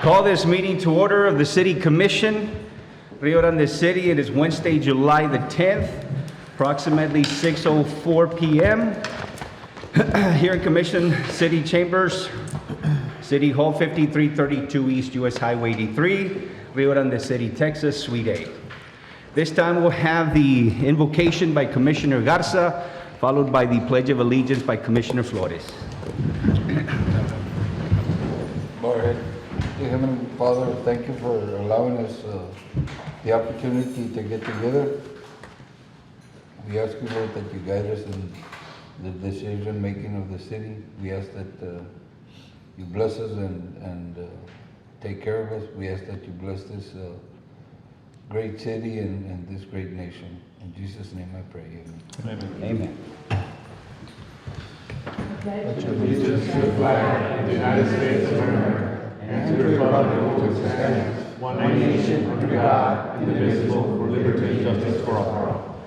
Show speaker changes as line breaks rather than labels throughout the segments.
Call this meeting to order of the City Commission, Rio Grande City. It is Wednesday, July the 10th, approximately 6:04 p.m. Here in Commission City Chambers, City Hall, 5332 East US Highway 83, Rio Grande City, Texas, Suite A. This time we'll have the invocation by Commissioner Garza, followed by the Pledge of Allegiance by Commissioner Flores.
Go ahead. Dear Heavenly Father, thank you for allowing us the opportunity to get together. We ask you, Lord, that you guide us in the decision making of the city. We ask that you bless us and take care of us. We ask that you bless this great city and this great nation. In Jesus' name I pray. Amen.
Amen.
Pledge allegiance to the flag of the United States of America and to the republic for which it stands, one nation under God, indivisible, for liberty and justice for all.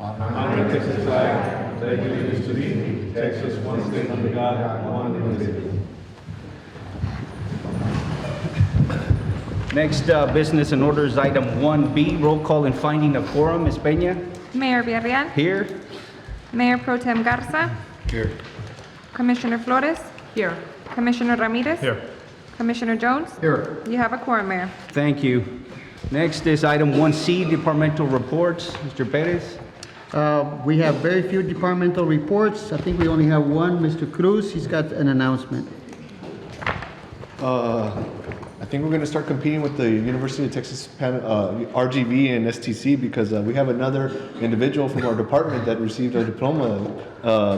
Honor the Texas flag, pledge allegiance to thee, Texas, one state under God, one indivisible.
Next business and order is item 1B, roll call and finding a quorum. Ms. Peña?
Mayor Villarreal.
Here.
Mayor Pro Tem Garza.
Here.
Commissioner Flores. Here. Commissioner Ramirez.
Here.
Commissioner Jones.
Here.
You have a quorum, Mayor.
Thank you. Next is item 1C, departmental reports. Mr. Perez?
We have very few departmental reports. I think we only have one. Mr. Cruz, he's got an announcement.
I think we're going to start competing with the University of Texas RGV and STC because we have another individual from our department that received a diploma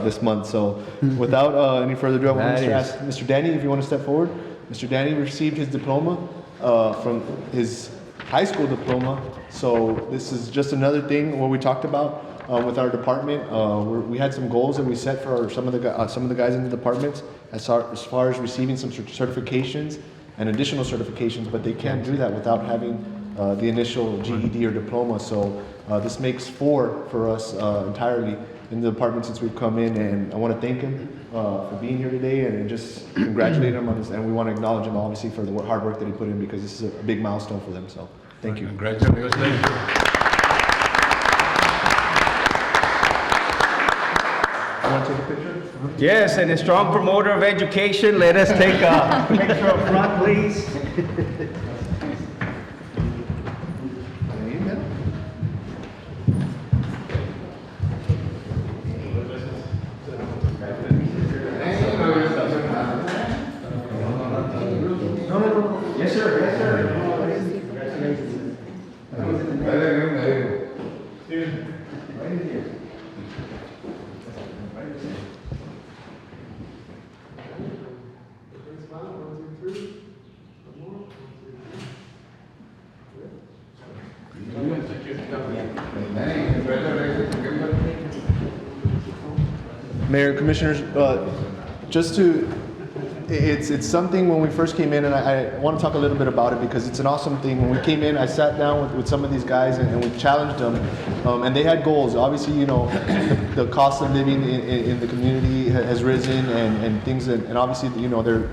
this month. So without any further ado, I want to ask Mr. Danny if you want to step forward. Mr. Danny received his diploma from his high school diploma. So this is just another thing what we talked about with our department. We had some goals that we set for some of the guys in the departments as far as receiving some certifications and additional certifications, but they can't do that without having the initial GED or diploma. So this makes 4 for us entirely in the department since we've come in, and I want to thank him for being here today and just congratulate him on this, and we want to acknowledge him obviously for the hard work that he put in because this is a big milestone for them. So thank you.
Congratulations.
You want to take a picture?
Yes, and a strong promoter of education. Let us take a picture up front, please. Yes, sir. Yes, sir.
Mayor, Commissioners, it's something when we first came in, and I want to talk a little bit about it because it's an awesome thing. When we came in, I sat down with some of these guys and we challenged them, and they had goals. Obviously, you know, the cost of living in the community has risen and things, and obviously, you know, they're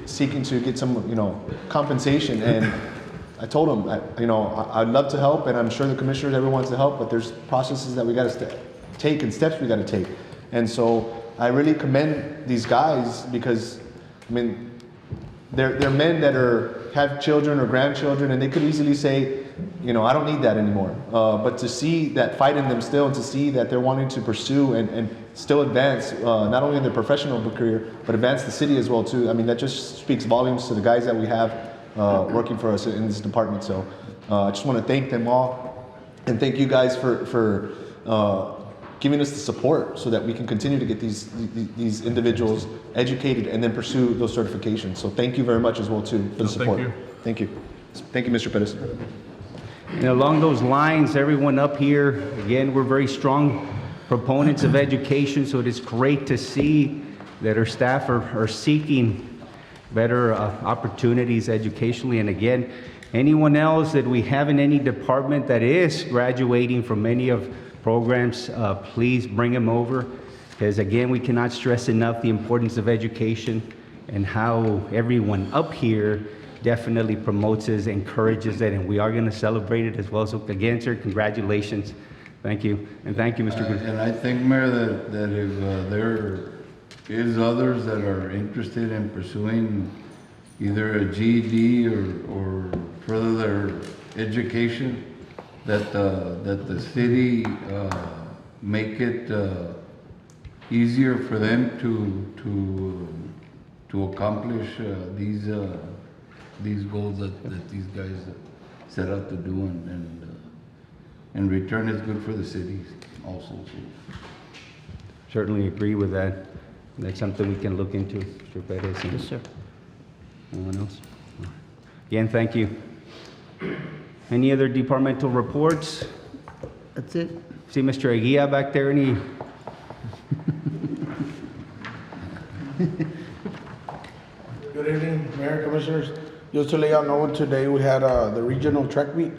seeking to get some, you know, compensation. And I told them, I'd love to help, and I'm sure the commissioners, everyone wants to help, but there's processes that we got to take and steps we got to take. And so I really commend these guys because, I mean, they're men that have children or grandchildren, and they could easily say, you know, I don't need that anymore. But to see that fight in them still, and to see that they're wanting to pursue and still advance, not only in their professional career, but advance the city as well too. I mean, that just speaks volumes to the guys that we have working for us in this department. So I just want to thank them all, and thank you guys for giving us the support so that we can continue to get these individuals educated and then pursue those certifications. So thank you very much as well too for the support. Thank you. Thank you, Mr. Perez.
And along those lines, everyone up here, again, we're very strong proponents of education, so it is great to see that our staff are seeking better opportunities educationally. And again, anyone else that we have in any department that is graduating from any of programs, please bring them over, because again, we cannot stress enough the importance of education and how everyone up here definitely promotes it, encourages it, and we are going to celebrate it as well. So again, sir, congratulations. Thank you. And thank you, Mr. Cruz.
And I think, Mayor, that if there is others that are interested in pursuing either a GED or further their education, that the city make it easier for them to accomplish these goals that these guys set out to do, and in return, it's good for the city also. So.
Certainly agree with that. That's something we can look into, Mr. Perez.
Yes, sir.
Anyone else? Again, thank you. Any other departmental reports?
That's it.
See Mr. Aguila back there, any?
Good evening, Mayor, Commissioners. Just to let y'all know, today we had the regional track meet.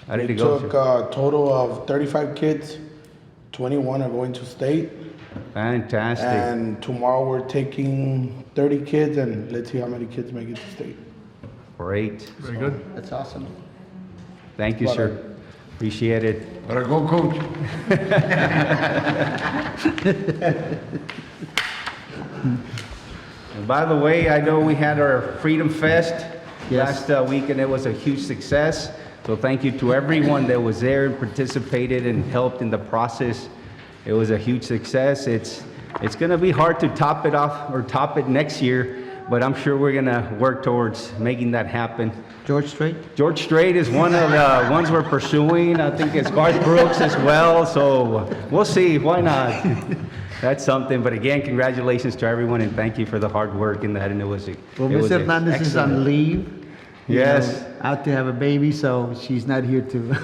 How did
We
it go,
took
sir?
a total of 35 kids, 21 are going to state.
Fantastic.
And tomorrow we're taking 30 kids, and let's see how many kids make it to state.
Great.
Very good.
That's awesome.
Thank you, sir. Appreciate it.
Gotta go, coach.
And by the way, I know we had our Freedom Fest
Yes.
last week, and it was a huge success. So thank you to everyone that was there and participated and helped in the process. It was a huge success. It's going to be hard to top it off or top it next year, but I'm sure we're going to work towards making that happen.
George Strait?
George Strait is one of the ones we're pursuing. I think it's Garth Brooks as well. So we'll see. Why not? That's something. But again, congratulations to everyone, and thank you for the hard work in that. And it was
Well,
it was
Ms. Hernandez is on
excellent.
leave. you
Yes.
know, out to have a baby, so she's not here to
I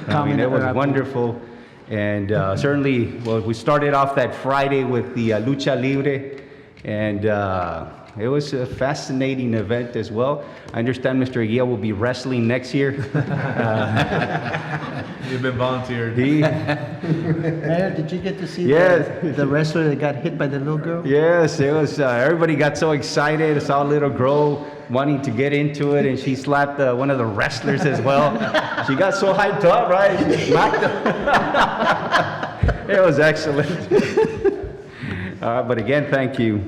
comment
mean, it
on
was
her
wonderful. And certainly, well, we started off that Friday with the Lucha Libre, and it was a fascinating event as well. I understand Mr. Aguila will be wrestling next year.
You've been volunteered.
Mayor, did you get to see
Yes.
the wrestler that got hit by the little girl?
Yes, it was, everybody got so excited. I saw a little girl wanting to get into it, and she slapped one of the wrestlers as well. She got so hyped up, right? She smacked him. It was excellent. But again, thank you.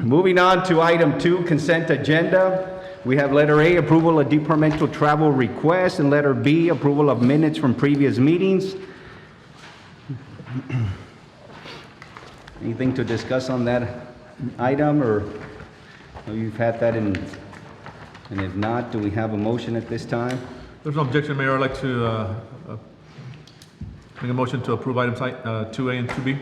Moving on to item 2, consent agenda. We have letter A, approval of departmental travel requests, and letter B, approval of minutes from previous meetings. Anything to discuss on that item, or you've had that in, and if not, do we have a motion at this time?
There's no objection, Mayor. I'd like to make a motion to approve items 2A and 2B.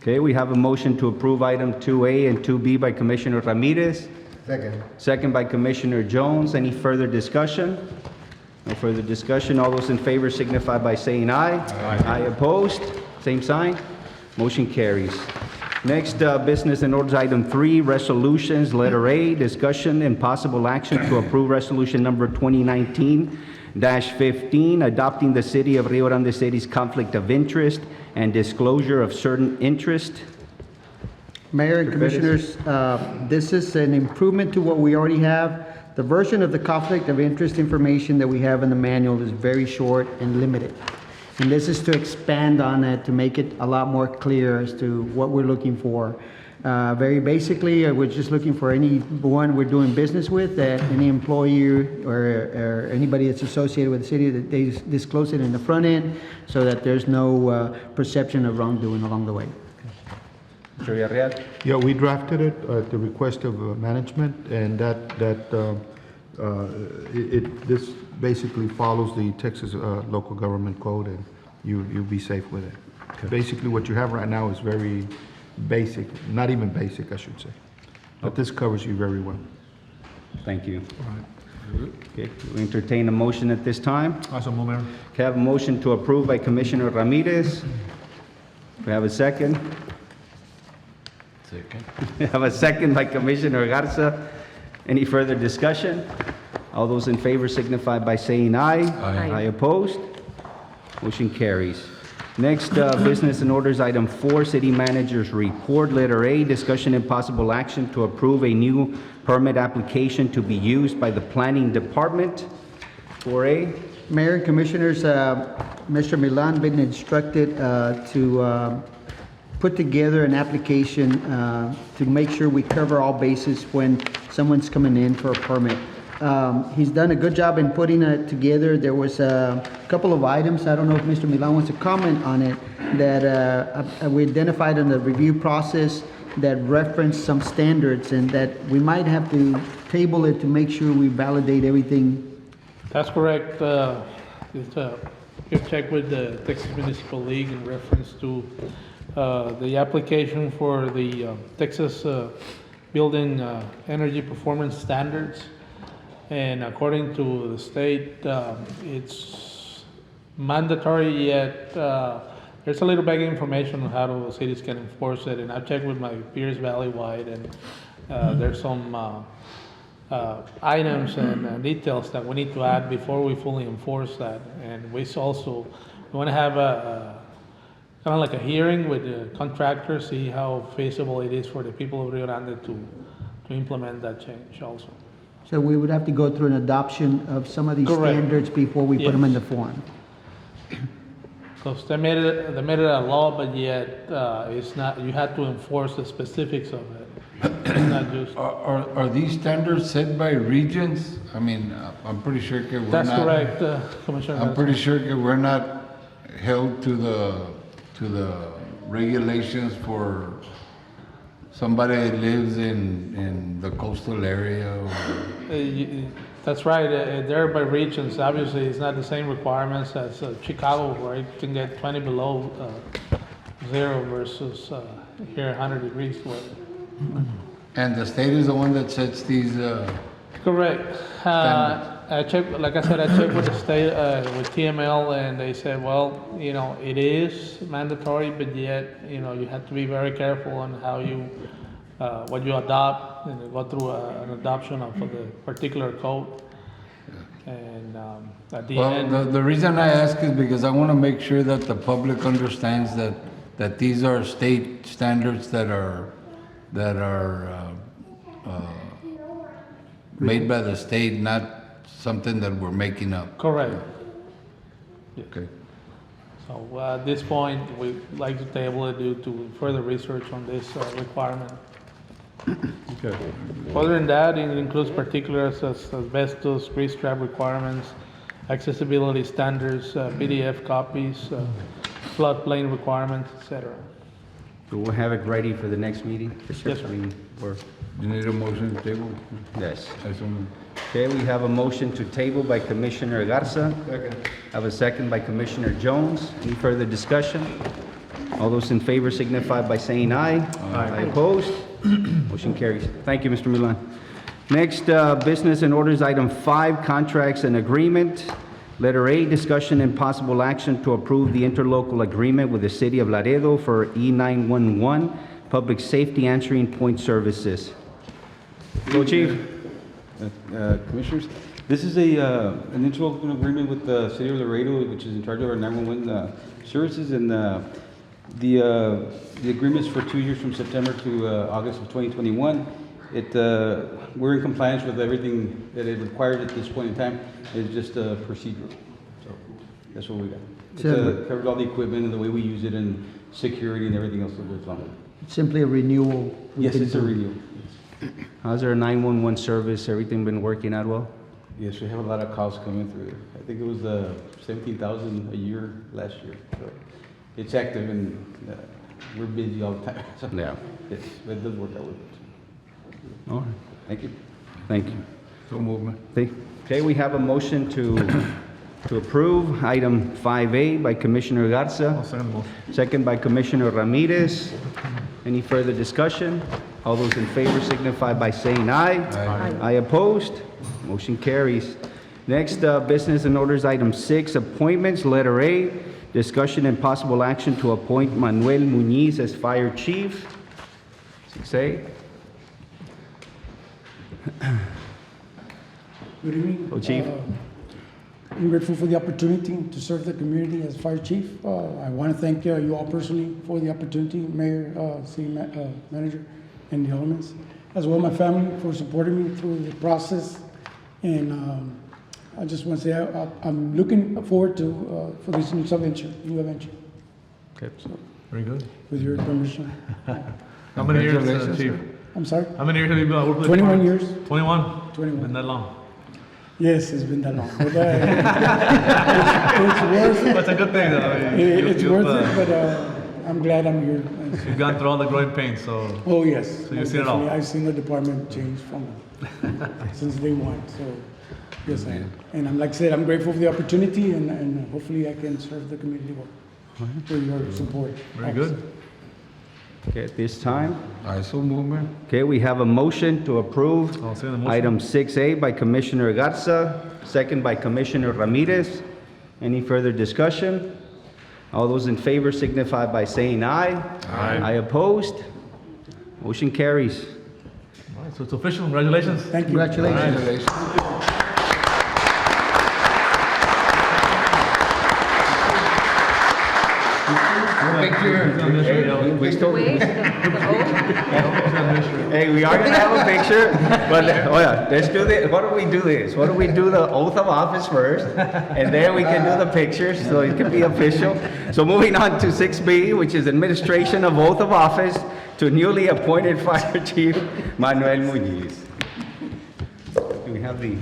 Okay, we have a motion to approve item 2A and 2B by Commissioner Ramirez.
Second.
Second by Commissioner Jones. Any further discussion? No further discussion. All those in favor signify by saying aye. Aye opposed? Same sign. Motion carries. Next, business and orders item 3, resolutions. Letter A, discussion and possible action to approve resolution number 2019-15, adopting the City of Rio Grande City's conflict of interest and disclosure of certain interest.
Mayor and
Mr. Perez.
Commissioners, this is an improvement to what we already have. The version of the conflict of interest information that we have in the manual is very short and limited. And this is to expand on it, to make it a lot more clear as to what we're looking for. Very basically, we're just looking for anyone we're doing business with, that any employee or anybody that's associated with the city, that they disclose it in the front end so that there's no perception of wrongdoing along the way.
Mr. Villarreal?
Yeah, we drafted it at the request of management, and this basically follows the Texas local government code, and you'll be safe with it. Basically, what you have right now is very basic, not even basic, I should say. But this covers you very well.
Thank you. Okay, we entertain a motion at this time.
Also, move, Mayor.
Okay, I have a motion to approve by Commissioner Ramirez. We have a second.
Second.
We have a second by Commissioner Garza. Any further discussion? All those in favor signify by saying aye.
Aye.
Aye opposed? Motion carries. Next, business and orders, item 4, city manager's report. Letter A, discussion and possible action to approve a new permit application to be used by the planning department. 4A,
Mayor and Commissioners, Mr. Milan been instructed to put together an application to make sure we cover all bases when someone's coming in for a permit. He's done a good job in putting it together. There was a couple of items, I don't know if Mr. Milan wants to comment on it, that we identified in the review process that referenced some standards and that we might have to table it to make sure we validate everything.
That's correct. We've checked with the Texas Municipal League in reference to the application for the Texas Building Energy Performance Standards. And according to the state, it's mandatory, yet there's a little bit of information on how the cities can enforce it. And I've checked with my peers valley-wide, and there's some items and details that we need to add before we fully enforce that. And we also want to have a kind of like a hearing with the contractors, see how feasible it is for the people of Rio Grande to implement that change also.
So we would have to go through an adoption of some of these
Correct.
standards before we put them in
Yes.
the form.
Because they made it a law, but yet it's not, you have to enforce the specifics of it. It's not just,
Are these standards set by regions? I mean, I'm pretty sure that we're not.
that's correct, Commissioner.
I'm pretty sure that we're not held to the regulations for somebody that lives in the coastal area or.
That's right, they're by regions. Obviously, it's not the same requirements as Chicago, where it can get 20 below zero versus here 100 degrees weather.
And the state is the one that sets these,
Correct. I checked, like I said, I checked with the state, with TML, and they said, well, you know, it is mandatory, but yet, you know, you have to be very careful on how you, what you adopt, and go through an adoption of the particular code. And at the end.
well, the reason I ask is because I want to make sure that the public understands that these are state standards that are made by the state, not something that we're making up.
Correct.
Okay.
So at this point, we'd like to table it due to further research on this requirement.
Okay.
Other than that, it includes particulars as asbestos, grease trap requirements, accessibility standards, PDF copies, floodplain requirements, etc.
So we'll have it ready for the next meeting?
Yes, sir.
I mean, or-
You need a motion to table?
Yes.
I so move.
Okay, we have a motion to table by Commissioner Garza.
Second.
I have a second by Commissioner Jones. Any further discussion? All those in favor signify by saying aye. Aye. Opposed? Motion carries. Thank you, Mr. Milan. Next, business and orders, item 5, contracts and agreement. Letter A, discussion and possible action to approve the interlocal agreement with the City of Laredo for E911 Public Safety Answering Point Services. Go, Chief.
Commissioners, this is an interlocal agreement with the City of Laredo, which is in charge of our 911 services, and the agreement is for 2 years from September to August of 2021. We're in compliance with everything that it requires at this point in time. It's just procedural. So that's what we got. It covers all the equipment and the way we use it and security and everything else that goes along with it.
Simply a renewal.
Yes, it's a renewal.
How's our 911 service? Everything been working out well?
Yes, we have a lot of calls coming through. I think it was 17,000 a year last year. So it's active and we're busy all the time. So
Yeah.
yes, it does work out with it.
All right.
Thank you.
Thank you.
So movement.
Okay, we have a motion to approve item 5A by Commissioner Garza. Second by Commissioner Ramirez. Any further discussion? All those in favor signify by saying aye.
Aye.
Aye opposed? Motion carries. Next, business and orders, item 6, appointments. Letter A, discussion and possible action to appoint Manuel Muniz as Fire Chief. 6A.
Good evening.
Oh, Chief.
I'm grateful for the opportunity to serve the community as fire chief. I want to thank you all personally for the opportunity, Mayor, City Manager, and the elements, as well my family for supporting me through the process. And I just want to say I'm looking forward to for this new adventure.
Okay.
So,
Very good.
with your permission.
How many years, Chief?
I'm sorry?
How many years have you been working with the
21
department?
years.
21?
21.
Been that long?
Yes, it's been that long. But, it's worth it.
That's a good thing, though. I mean,
It's worth it, but I'm glad I'm here.
You've gone through all the growing pains, so.
Oh, yes.
So you've seen it all?
Definitely. I've seen the department change from since day one, so yes, I am. And I'm, like I said, I'm grateful for the opportunity and hopefully I can serve the community well for your support.
Very good.
Okay, at this time,
I so move, Mayor.
okay, we have a motion to approve
I'll second the motion.
item 6A by Commissioner Garza, second by Commissioner Ramirez. Any further discussion? All those in favor signify by saying aye.
Aye.
Aye opposed? Motion carries.
All right, so it's official. Congratulations.
Thank you.
Congratulations.
Thank you.
We still,
Wait, the oath?
hey, we are gonna have a picture, but, oh yeah, let's do this. Why don't we do this? Why don't we do the oath of office first, and then we can do the pictures, so it can be official. So moving on to 6B, which is administration of oath of office to newly appointed Fire Chief Manuel Muñiz. Do we have the?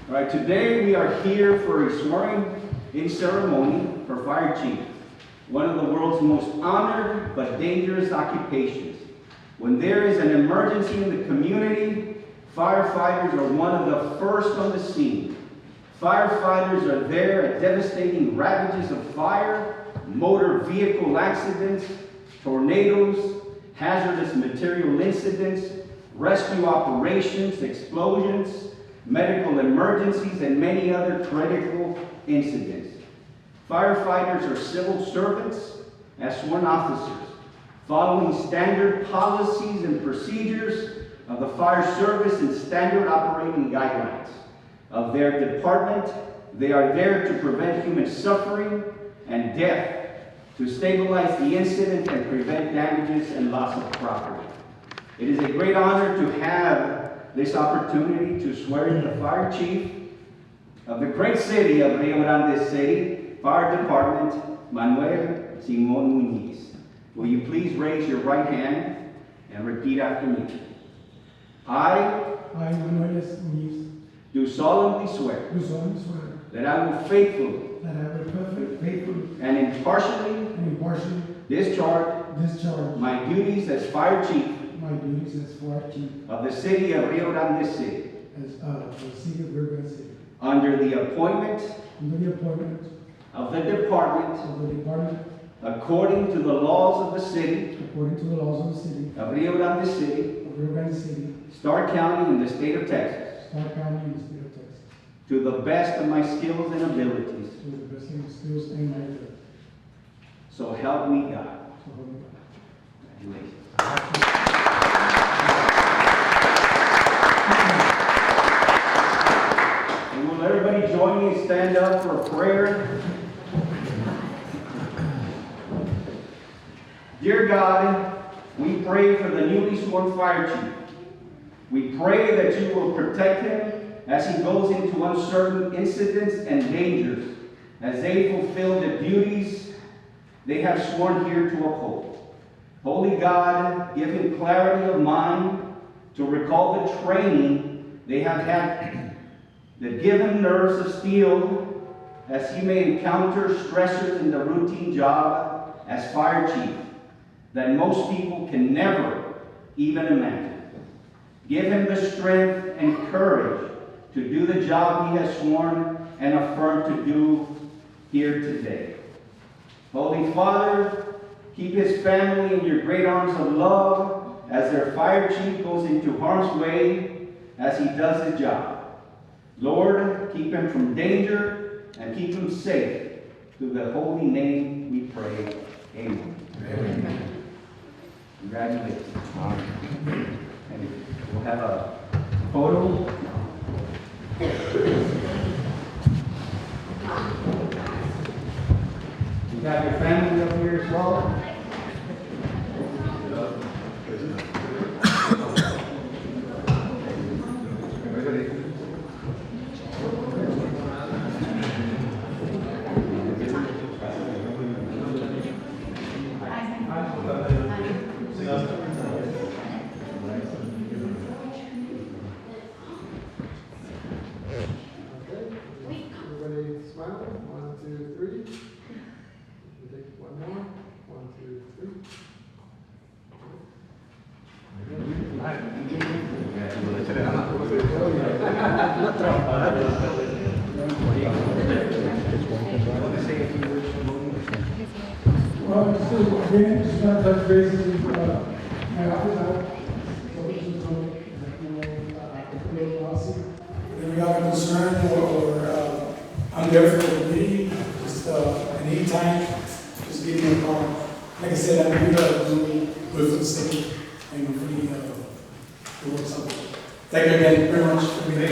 All right, today we are here for a swearing-in ceremony for Fire Chief, one of the world's most honored but dangerous occupations. When there is an emergency in the community, firefighters are one of the first on the scene. Firefighters are there at devastating ravages of fire, motor vehicle accidents, tornadoes, hazardous material incidents, rescue operations, explosions, medical emergencies, and many other critical incidents. Firefighters are civil servants as sworn officers, following standard policies and procedures of the fire service and standard operating guidelines of their department. They are there to prevent human suffering and death, to stabilize the incident and prevent damages and loss of property. It is a great honor to have this opportunity to swear in the Fire Chief of the great city of Rio Grande City Fire Department, Manuel Simon Muñiz. Will you please raise your right hand and repeat after me? I,
Manuel Muñiz,
do solemnly swear
do solemnly swear
that I will faithfully
that I will faithfully
and impartially
and impartially
discharge
discharge
my duties as Fire Chief
my duties as fire chief
of the city of Rio Grande City
as the city of Rio Grande City,
under the appointment
under the appointment
of the department
of the department
according to the laws of the city
according to the laws of the city
of Rio Grande City,
of Rio Grande City,
Starr County, in the state of Texas,
Starr County, and the state of Texas,
to the best of my skills and abilities.
to the best of my skills and my ability.
So help me God.
So help me God.
Congratulations. And will everybody join me and stand up for a prayer? Dear God, we pray for the newly sworn Fire Chief. We pray that you will protect him as he goes into uncertain incidents and dangers, as they fulfill the duties they have sworn here to uphold. Holy God, give him clarity of mind to recall the training they have had, that give him nerves of steel as he may encounter stressors in the routine job as Fire Chief that most people can never even imagine. Give him the strength and courage to do the job he has sworn and affirmed to do here today. Holy Father, Keep his family in your great arms of love as their fire chief goes into harm's way as he does his job. Lord, keep him from danger and keep him safe. Through the holy name we pray. Amen. Amen. Congratulations. And we'll have a photo. You got your family up here as well?
Everybody smile. 1, 2, 3. We'll take one more. 1, 2, 3.
Well, so again, just want to touch base with my office out. If you have a concern or I'm there for the meeting, just anytime, just give me a call. Like I said, I'm here with the city and I'm free to work something. Thank you again very much for being here.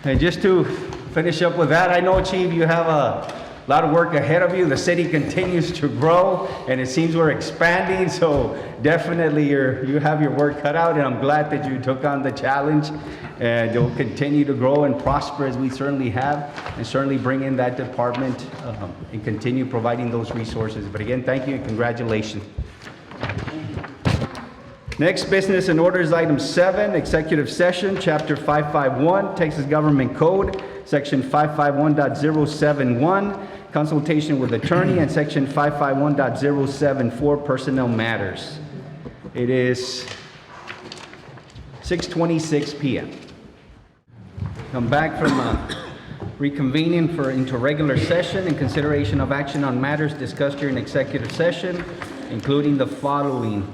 And just to finish up with that, I know, Chief, you have a lot of work ahead of you. The city continues to grow, and it seems we're expanding, so definitely you have your work cut out, and I'm glad that you took on the challenge, and you'll continue to grow and prosper as we certainly have, and certainly bring in that department and continue providing those resources. But again, thank you and congratulations. Next business and orders item 7, executive session, chapter 551, Texas Government Code, section 551.071, consultation with attorney, and section 551.074, personnel matters. It is 6:26 p.m. Come back from reconvening into regular session and consideration of action on matters discussed during executive session, including the following.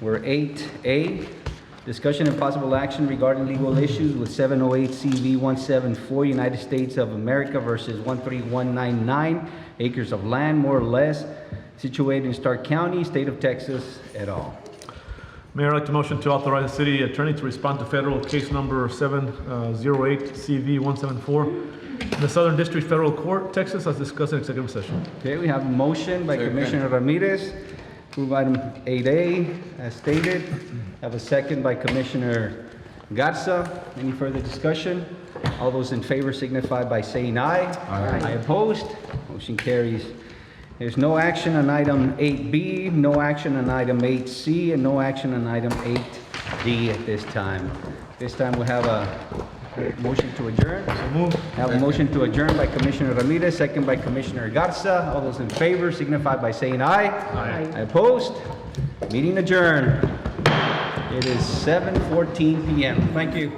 We're 8A, discussion and possible action regarding legal issues with 708 CV 174, United States of America versus 13199 acres of land, more or less, situated in Stark County, state of Texas, et al.
Mayor, I'd like to motion to authorize the city attorney to respond to federal case number 708 CV 174 in the Southern District Federal Court, Texas, as discussed in executive session.
Okay, we have a motion by Commissioner Ramirez. Approve item 8A as stated. Have a second by Commissioner Garza. Any further discussion? All those in favor signify by saying aye. Aye opposed? Motion carries. There's no action on item 8B, no action on item 8C, and no action on item 8D at this time. This time we have a motion to adjourn. Have a motion to adjourn by Commissioner Ramirez, second by Commissioner Garza. All those in favor signify by saying aye. Aye opposed? Meeting adjourned. It is 7:14 p.m. Thank you.